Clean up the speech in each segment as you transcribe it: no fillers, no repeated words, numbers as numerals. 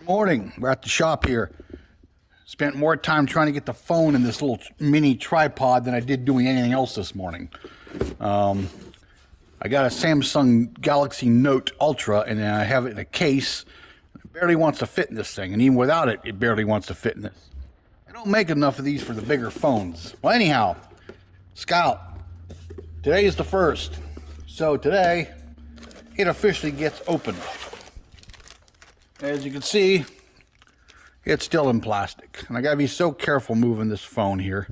Morning. We're at the shop here. Spent more time trying to get the phone in this little mini tripod than I did doing anything else this morning. I got a Samsung Galaxy Note Ultra, and I have it in a case. It barely wants to fit in this thing, and even without it, it barely wants to fit in this. I don't make enough of these for the bigger phones. Well, anyhow, Scout, today is the 1st. So today, it officially gets opened. As you can see, it's still in plastic. And I gotta be so careful moving this phone here.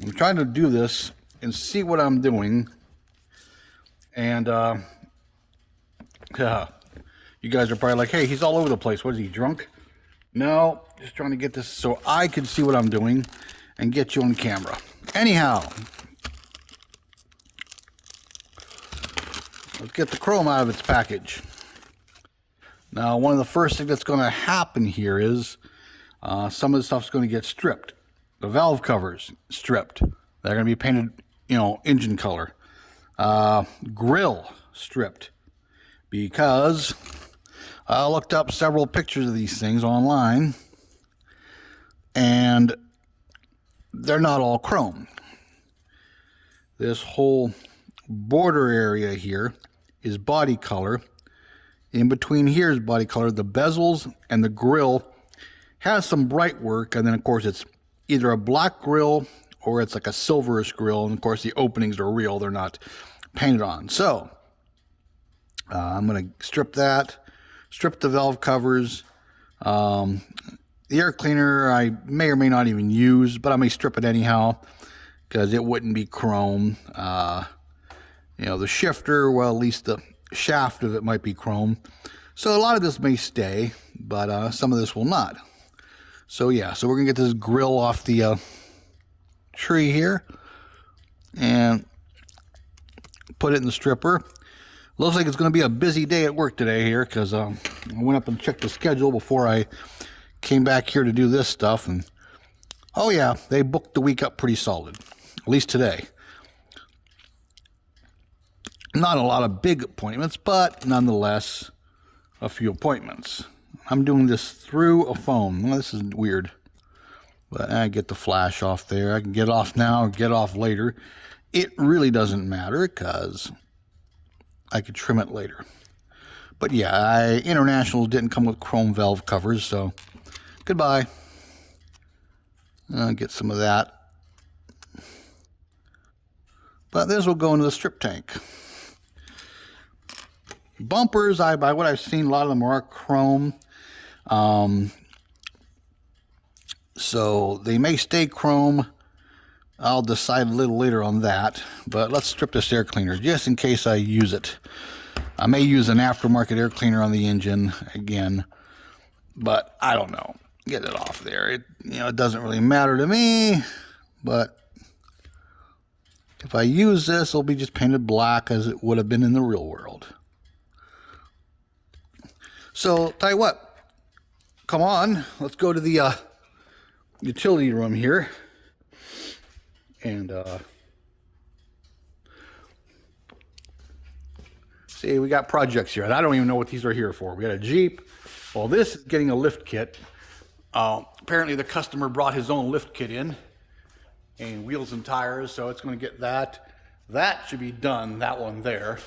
I'm trying to do this and see what I'm doing. And you guys are probably like, hey, he's all over the place. What is he, drunk? No, just trying to get this so I can see what I'm doing and get you on camera. Anyhow, let's get the chrome out of its package. Now, one of the first things that's going to happen here is some of the stuff's going to get stripped. The valve covers stripped. They're going to be painted, engine color. Grill stripped, because I looked up several pictures of these things online, and they're not all chrome. This whole border area here is body color. In between here is body color. The bezels and the grill has some bright work, and then of course it's either a black grill or it's like a silverish grill, and of course the openings are real, they're not painted on. So I'm going to strip that, strip the valve covers. The air cleaner I may or may not even use, but I may strip it anyhow because it wouldn't be chrome. The shifter, well, at least the shaft of it might be chrome. So a lot of this may stay, but some of this will not. So yeah, so we're going to get this grill off the tree here and put it in the stripper. Looks like it's going to be a busy day at work today here, because I went up and checked the schedule before I came back here to do this stuff, and oh yeah, they booked the week up pretty solid, at least today. Not a lot of big appointments, but nonetheless a few appointments. I'm doing this through a phone. Well, this is weird, but I get the flash off there. I can get off now or get off later. It really doesn't matter because I could trim it later. But yeah, International didn't come with chrome valve covers, so goodbye. I'll get some of that. But this will go into the strip tank. Bumpers, by what I've seen, a lot of them are chrome. So they may stay chrome. I'll decide a little later on that. But let's strip this air cleaner just in case I use it. I may use an aftermarket air cleaner on the engine again, but I don't know. Get it off there. It doesn't really matter to me, but if I use this, it'll be just painted black as it would have been in the real world. So, tell you what, come on, let's go to the utility room here, and see, we got projects here, and I don't even know what these are here for. We got a Jeep. Well, this is getting a lift kit. Apparently the customer brought his own lift kit in, and wheels and tires, so it's going to get that. That should be done, that one there.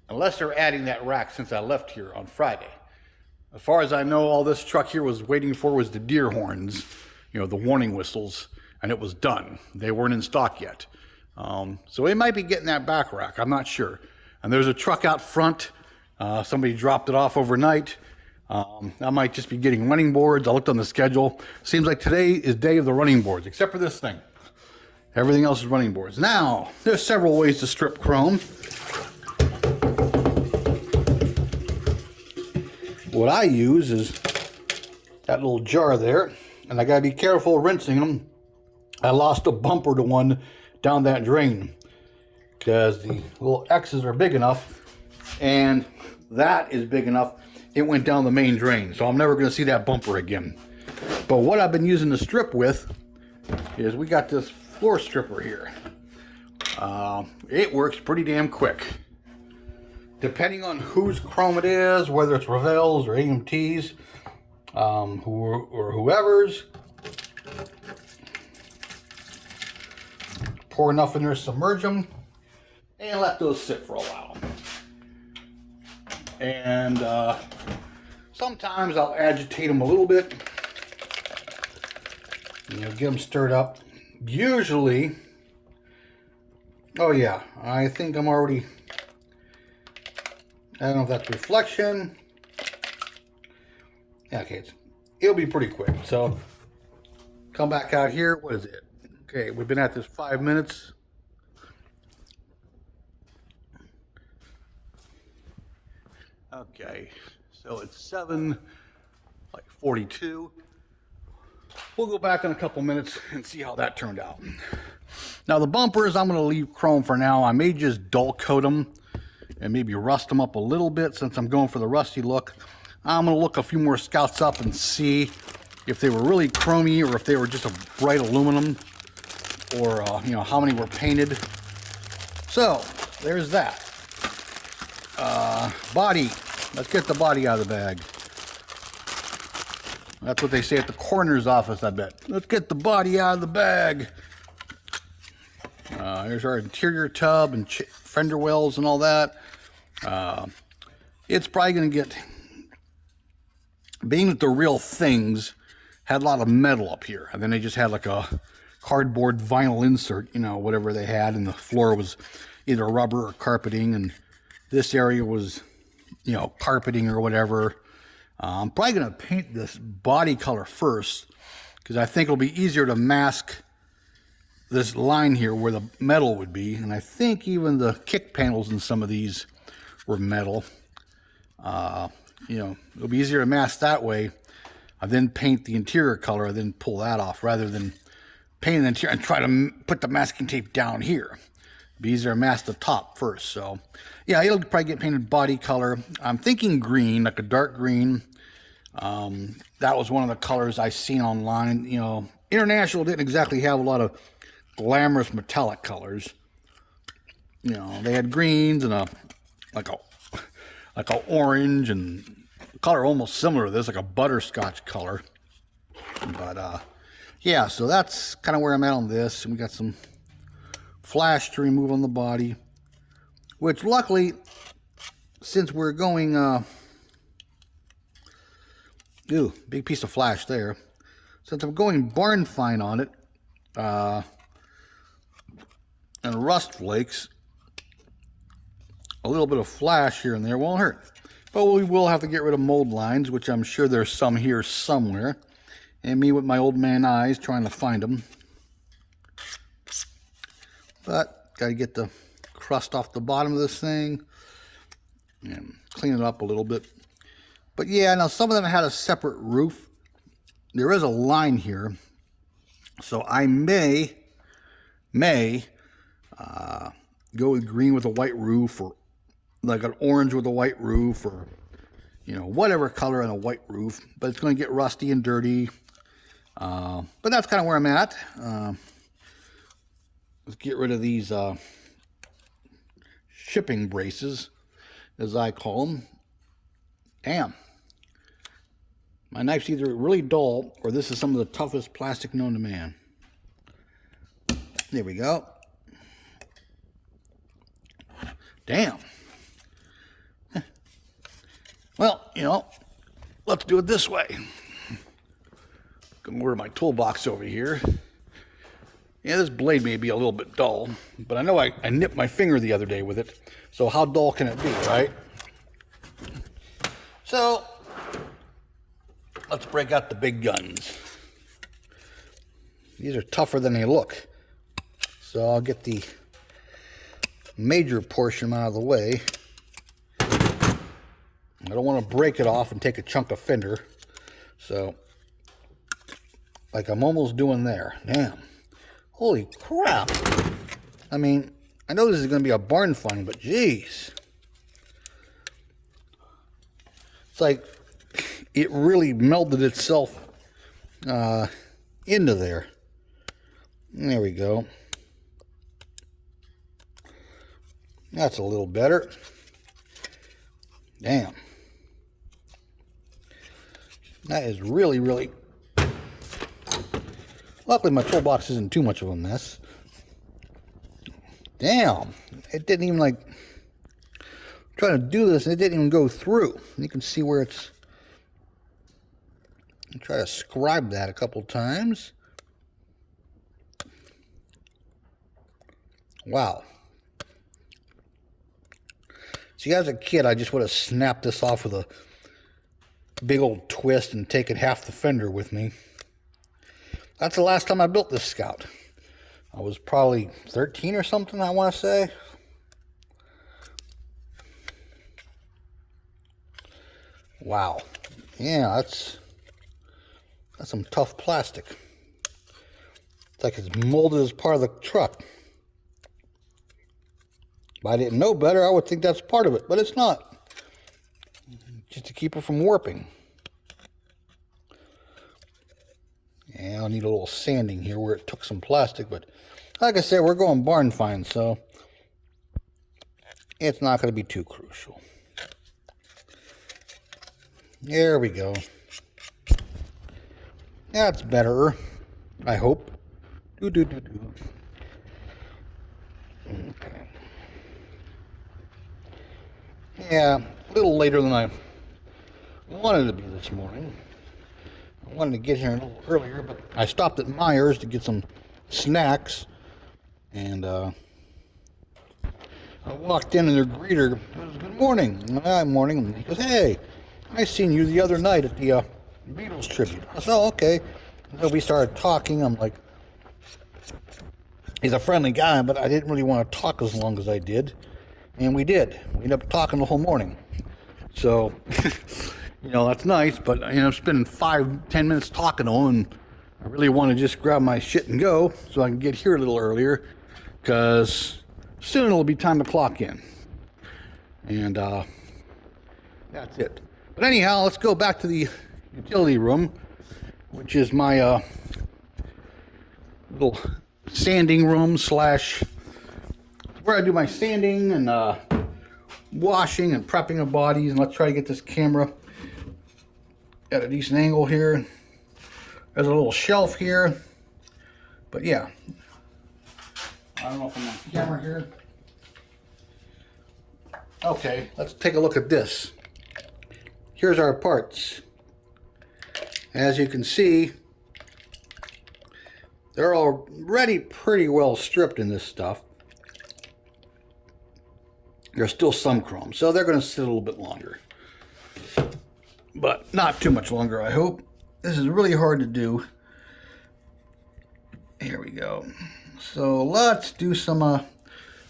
Unless they're adding that rack since I left here on Friday. As far as I know, all this truck here was waiting for was the deer horns, the warning whistles, and it was done. They weren't in stock yet. So it might be getting that back rack, I'm not sure. And there's a truck out front. Somebody dropped it off overnight. I might just be getting running boards. I looked on the schedule. Seems like today is day of the running boards, except for this thing. Everything else is running boards. Now, there's several ways to strip chrome. What I use is that little jar there, and I gotta be careful rinsing them. I lost a bumper to one down that drain because the little X's are big enough, and that is big enough. It went down the main drain, so I'm never gonna see that bumper again. But what I've been using the strip with is we got this floor stripper here. It works pretty damn quick. Depending on whose chrome it is, whether it's Revell's or AMT's, or whoever's, pour enough in there, submerge them, and let those sit for a while. And sometimes I'll agitate them a little bit, get them stirred up. Usually, oh yeah, I think I'm already, I don't know if that's reflection. Yeah, okay, it'll be pretty quick. So come back out here. What is it? Okay, we've been at this 5 minutes. Okay, so it's 7:42. We'll go back in a couple minutes and see how that turned out. Now the bumpers, I'm going to leave chrome for now. I may just dull coat them and maybe rust them up a little bit since I'm going for the rusty look. I'm going to look a few more scouts up and see if they were really chromy or if they were just a bright aluminum, or how many were painted. So there's that. Body. Let's get the body out of the bag. That's what they say at the coroner's office, I bet. Let's get the body out of the bag. Here's our interior tub and fender wells and all that. It's probably going to get, being that the real things had a lot of metal up here, and then they just had like a cardboard vinyl insert, whatever they had, and the floor was either rubber or carpeting, and this area was, carpeting or whatever. I'm probably going to paint this body color first, because I think it'll be easier to mask this line here where the metal would be. And I think even the kick panels in some of these were metal. It'll be easier to mask that way. I then paint the interior color, and then pull that off, rather than paint the interior and try to put the masking tape down here. It'd be easier to mask the top first. So yeah, it'll probably get painted body color. I'm thinking green, like a dark green. That was one of the colors I seen online. International didn't exactly have a lot of glamorous metallic colors. They had greens and like a orange, and a color almost similar to this, like a butterscotch color. But yeah, so that's kind of where I'm at on this. And we got some flash to remove on the body, which luckily, since we're going, big piece of flash there. Since I'm going barn fine on it, and rust flakes, a little bit of flash here and there won't hurt. But we will have to get rid of mold lines, which I'm sure there's some here somewhere. And me with my old man eyes trying to find them. But got to get the crust off the bottom of this thing and clean it up a little bit. But yeah, now some of them had a separate roof. There is a line here, so I may go with green with a white roof, or like an orange with a white roof, or whatever color on a white roof. But it's going to get rusty and dirty. But that's kind of where I'm at. Let's get rid of these shipping braces, as I call them. Damn. My knife's either really dull, or this is some of the toughest plastic known to man. There we go. Damn. Well, let's do it this way. Gonna order my toolbox over here. Yeah, this blade may be a little bit dull, but I know I nipped my finger the other day with it, so how dull can it be, right? So, let's break out the big guns. These are tougher than they look. So I'll get the major portion out of the way. I don't want to break it off and take a chunk of fender. So, like I'm almost doing there. Damn. Holy crap. I mean, I know this is going to be a barn find, but geez. It's like it really melded itself into there. There we go. That's a little better. Damn. That is really, really... Luckily my toolbox isn't too much of a mess. Damn. It didn't even like... Trying to do this and it didn't even go through. You can see where it's... I'll try to scribe that a couple times. Wow. See, as a kid, I just would have snapped this off with a big old twist and taken half the fender with me. That's the last time I built this Scout. I was probably 13 or something, I want to say. Wow. Yeah, that's some tough plastic. It's like it's molded as part of the truck. If I didn't know better, I would think that's part of it, but it's not. Just to keep it from warping. Yeah, I'll need a little sanding here where it took some plastic, but like I said, we're going barn find, so it's not going to be too crucial. There we go. That's better, I hope. Okay. Yeah, a little later than I wanted to be this morning. I wanted to get here a little earlier, but I stopped at Myers to get some snacks, and I walked in and their greeter was, "Good morning." "Good morning." And he goes, "Hey, I seen you the other night at the Beatles tribute." I said, "Oh, okay." And so we started talking. I'm like, he's a friendly guy, but I didn't really want to talk as long as I did. And we did. We ended up talking the whole morning. So, you know, that's nice, but I ended up spending 5-10 minutes talking to him, and I really want to just grab my shit and go so I can get here a little earlier, because soon it'll be time to clock in. And that's it. But anyhow, let's go back to the utility room, which is my little sanding room slash where I do my sanding and washing and prepping of bodies. And let's try to get this camera at a decent angle here. There's a little shelf here, but yeah, I don't know if I'm on camera here. Okay, let's take a look at this. Here's our parts. As you can see, they're already pretty well stripped in this stuff. There's still some chrome, so they're going to sit a little bit longer. But not too much longer, I hope. This is really hard to do. Here we go. So let's do some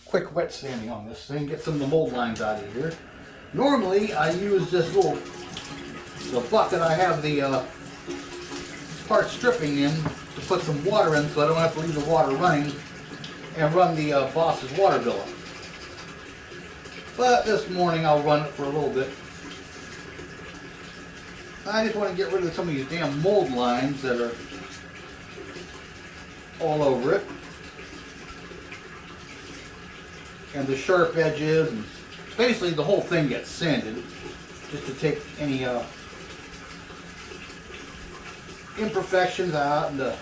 quick wet sanding on this thing, get some of the mold lines out of here. Normally, I use this the bucket I have the part stripping in to put some water in so I don't have to leave the water running and run the Boss's water bill up. But this morning I'll run it for a little bit. I just want to get rid of some of these damn mold lines that are all over it. And the sharp edges, and basically the whole thing gets sanded just to take any imperfections out and to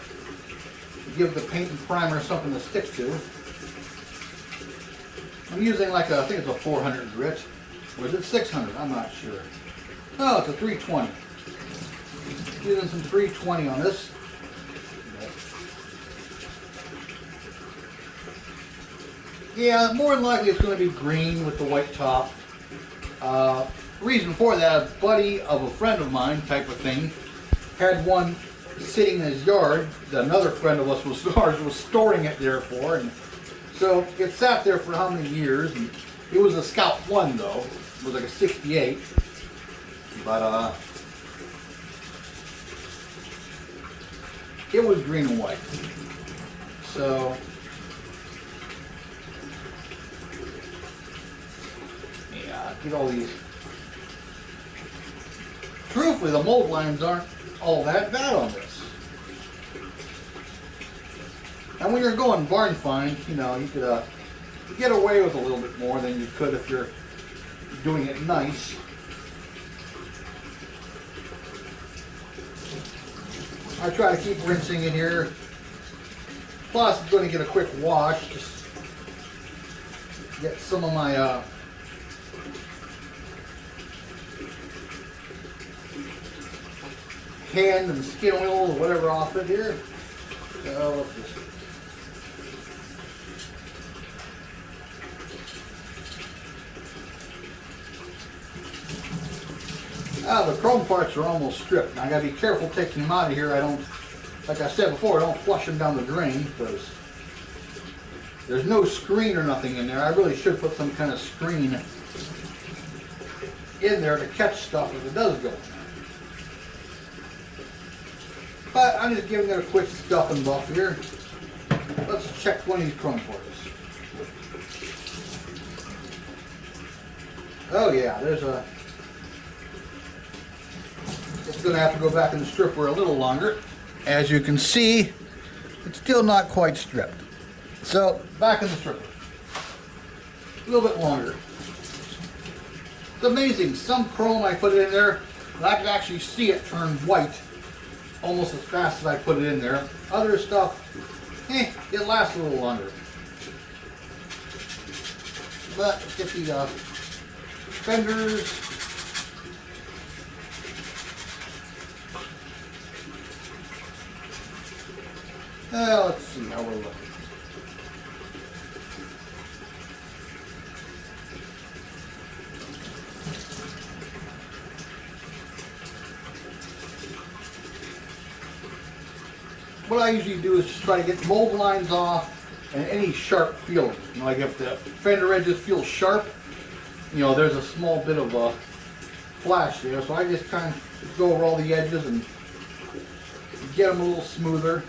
give the paint and primer something to stick to. I'm using like I think it's a 400 grit, or is it 600? I'm not sure. No, it's a 320. Using some 320 on this. Yeah, more than likely it's going to be green with the white top. Reason for that, a buddy of a friend of mine type of thing had one sitting in his yard that another friend of us was storing it there for, and so it sat there for how many years, and it was a Scout 1 though. It was like a 68, but it was green and white. So yeah, get all these. Truthfully, the mold lines aren't all that bad on this. And when you're going barn find, you know, you could get away with a little bit more than you could if you're doing it nice. I try to keep rinsing in here. Plus, I'm going to get a quick wash. Just get some of my hand and skin oil or whatever off it here. So let's just the chrome parts are almost stripped. Now I gotta be careful taking them out of here. I don't, like I said before, I don't flush them down the drain because there's no screen or nothing in there. I really should put some kind of screen in there to catch stuff if it does go in there. But I'm just giving it a quick stuff and buff here. Let's check one of these chrome parts. Oh yeah, there's a... It's going to have to go back in the stripper a little longer. As you can see, it's still not quite stripped. So, back in the stripper. A little bit longer. It's amazing. Some chrome I put in there, and I can actually see it turn white almost as fast as I put it in there. Other stuff, it lasts a little longer. But let's get the fenders. Let's see how we're looking. What I usually do is just try to get mold lines off and any sharp feeling. You know, like if the fender edges feel sharp, you know, there's a small bit of a flash there. So I just kind of go over all the edges and get them a little smoother.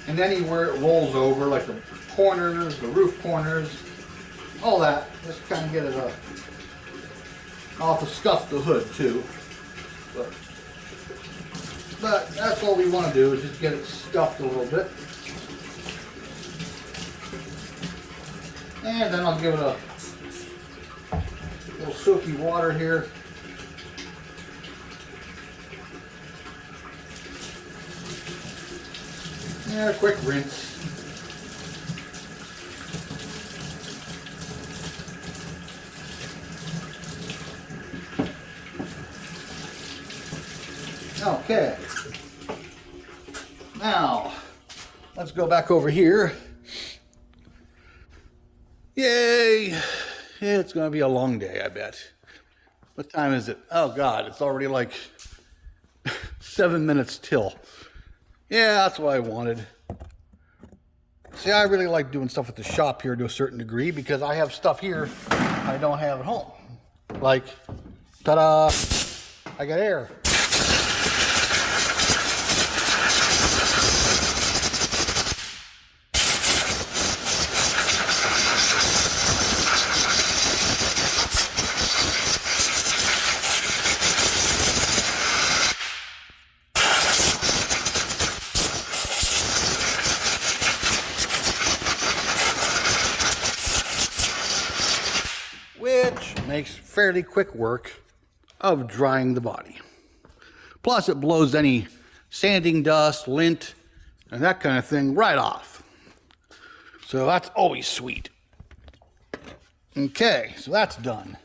And anywhere it rolls over, like the corners, the roof corners, all that, just kind of get it off to scuff the hood too. But that's all we want to do is just get it stuffed a little bit. And then I'll give it a little soapy water here. Yeah, a quick rinse. Okay. Now, let's go back over here. Yay! It's going to be a long day, I bet. What time is it? Oh, God, it's already like 7 minutes till. Yeah, that's what I wanted. See, I really like doing stuff at the shop here to a certain degree because I have stuff here I don't have at home. Like, ta-da! I got air. Which makes fairly quick work of drying the body. Plus it blows any sanding dust, lint, and that kind of thing right off. So that's always sweet. Okay, so that's done.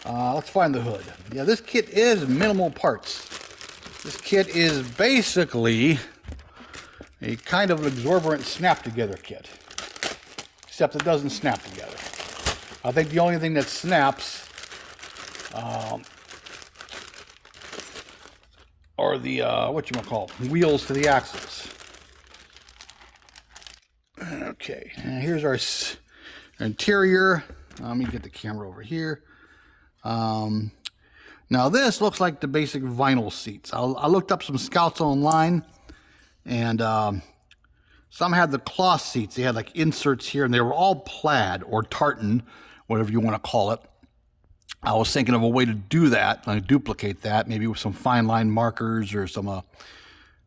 Let's find the hood. Yeah, this kit is minimal parts. This kit is basically a kind of an exorbitant snap together kit. Except it doesn't snap together. I think the only thing that snaps are the, wheels to the axles. Okay, and here's our interior. Let me get the camera over here. Now this looks like the basic vinyl seats. I looked up some Scouts online, and some had the cloth seats. They had like inserts here, and they were all plaid or tartan, whatever you want to call it. I was thinking of a way to do that, like duplicate that, maybe with some fine line markers or some,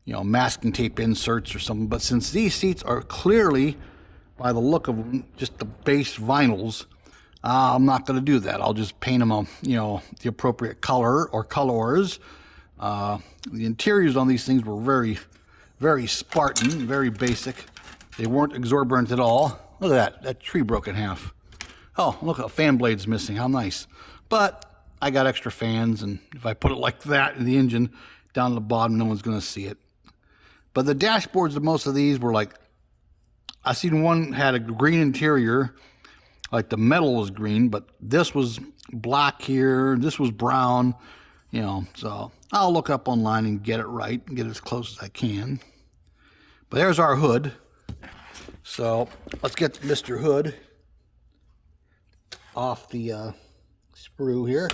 masking tape inserts or something. But since these seats are clearly, by the look of them, just the base vinyls, I'm not going to do that. I'll just paint them the appropriate color or colors. The interiors on these things were very, very Spartan, very basic. They weren't exorbitant at all. Look at that. That tree broke in half. Oh, look, a fan blade's missing. How nice. But I got extra fans, and if I put it like that in the engine down at the bottom, no one's going to see it. But the dashboards of most of these were like, I seen one had a green interior, like the metal was green, but this was black here, this was brown, so I'll look up online and get it right and get it as close as I can. But there's our hood. So let's get Mr. Hood off the sprue here.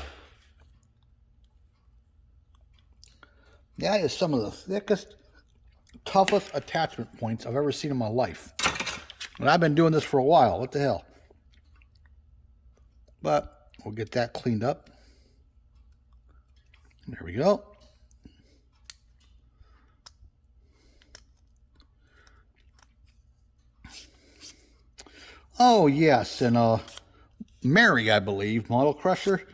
That is some of the thickest, toughest attachment points I've ever seen in my life. And I've been doing this for a while. What the hell? But we'll get that cleaned up. There we go. Oh, yes, and Mary, I believe, Model Crusher.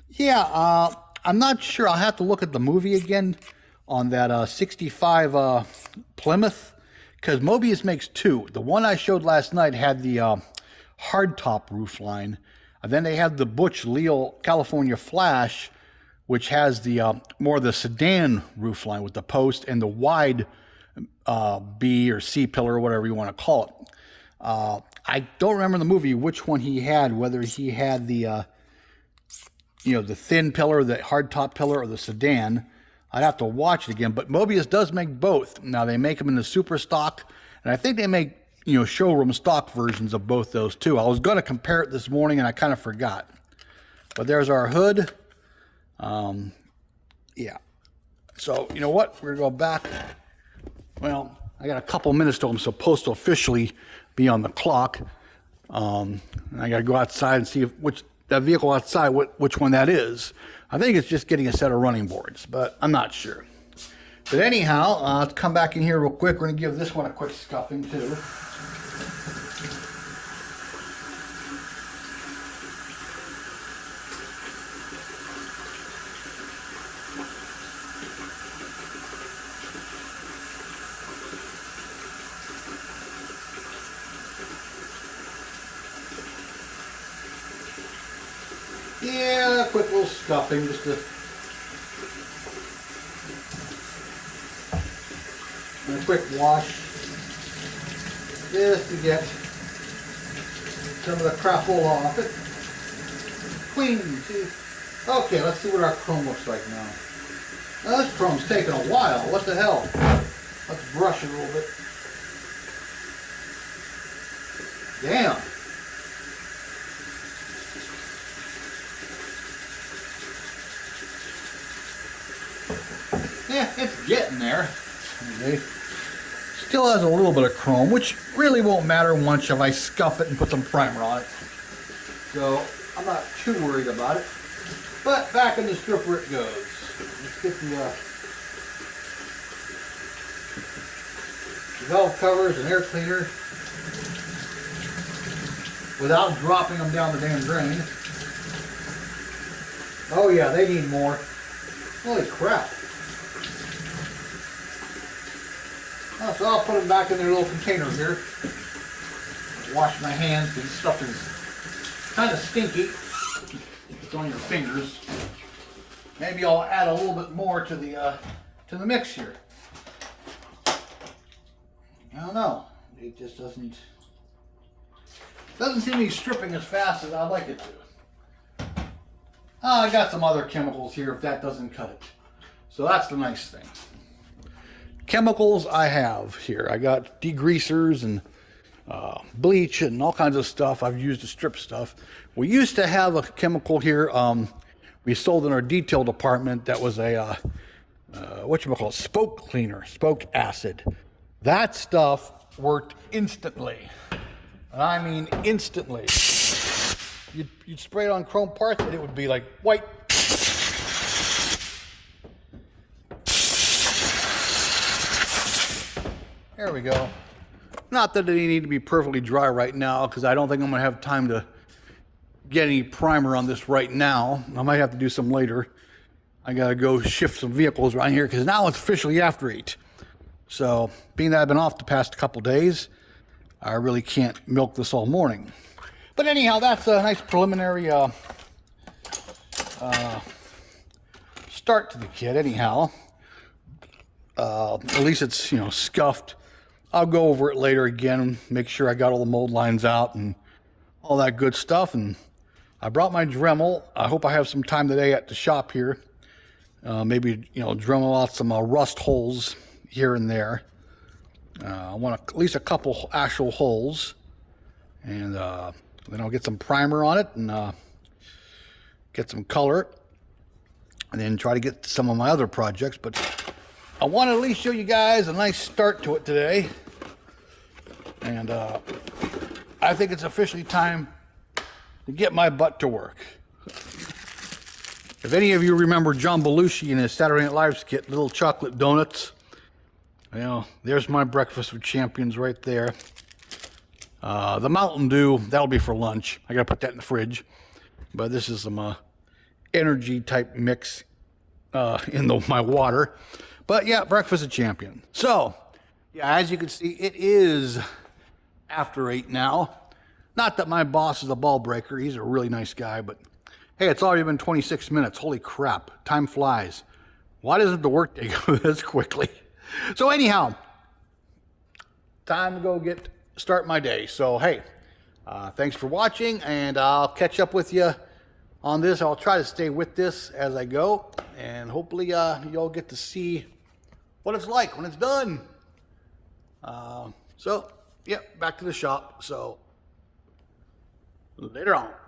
Yeah, I'm not sure. I'll have to look at the movie again on that 65 Plymouth, because Mobius makes two. The one I showed last night had the hardtop roof line, and then they have the Butch Leal California Flash, which has the more the sedan roof line with the post and the wide B or C pillar or whatever you want to call it. I don't remember in the movie which one he had, whether he had the the thin pillar, the hardtop pillar, or the sedan. I'd have to watch it again, but Mobius does make both. Now they make them in the super stock, and I think they make showroom stock versions of both those too. I was going to compare it this morning and I kind of forgot. But there's our hood. Yeah. So you know what? We're going to go back. Well, I got a couple minutes till I'm supposed to officially be on the clock. And I got to go outside and see which that vehicle outside, which one that is. I think it's just getting a set of running boards, but I'm not sure. But anyhow, let's come back in here real quick. We're going to give this one a quick scuffing too. Yeah, a quick little scuffing just to... And a quick wash, just to get some of the crap all off it. Clean, see? Okay, let's see what our chrome looks like now. Now this chrome's taking a while. What the hell? Let's brush it a little bit. Damn. Yeah, it's getting there. Okay. Still has a little bit of chrome, which really won't matter much if I scuff it and put some primer on it. So I'm not too worried about it. But back in the stripper it goes. Let's get the valve covers and air cleaner without dropping them down the damn drain. Oh yeah, they need more. Holy crap. Oh, so I'll put them back in their little container here. Wash my hands because stuff is kind of stinky. If it's on your fingers. Maybe I'll add a little bit more to the mix here. I don't know. It just doesn't seem to be stripping as fast as I'd like it to. Oh, I got some other chemicals here if that doesn't cut it. So that's the nice thing. Chemicals I have here. I got degreasers and bleach and all kinds of stuff I've used to strip stuff. We used to have a chemical here we sold in our detail department that was a whatchamacallit, spoke cleaner, spoke acid. That stuff worked instantly. And I mean instantly. You'd spray it on chrome parts and it would be like white. There we go. Not that they need to be perfectly dry right now because I don't think I'm going to have time to get any primer on this right now. I might have to do some later. I gotta go shift some vehicles around here because now it's officially after 8. So being that I've been off the past couple days, I really can't milk this all morning. But anyhow, that's a nice preliminary start to the kit anyhow. At least it's, you know, scuffed. I'll go over it later again, make sure I got all the mold lines out and all that good stuff. And I brought my Dremel. I hope I have some time today at the shop here. Maybe, you know, Dremel out some rust holes here and there. I want at least a couple actual holes. And then I'll get some primer on it and get some color. And then try to get some of my other projects. But I want to at least show you guys a nice start to it today. And I think it's officially time to get my butt to work. If any of you remember John Belushi in his Saturday Night Live skit, Little Chocolate Donuts, you know, there's my breakfast with champions right there. The Mountain Dew, that'll be for lunch. I gotta put that in the fridge. But this is some energy type mix in my water. But yeah, breakfast with champion. So, yeah, as you can see, it is after 8 now. Not that my boss is a ball breaker. He's a really nice guy, but hey, it's already been 26 minutes. Holy crap. Time flies. Why doesn't the workday go this quickly? So anyhow, time to go start my day. So hey, thanks for watching, and I'll catch up with you on this. I'll try to stay with this as I go, and hopefully you'll get to see what it's like when it's done. So yeah, back to the shop. So later on.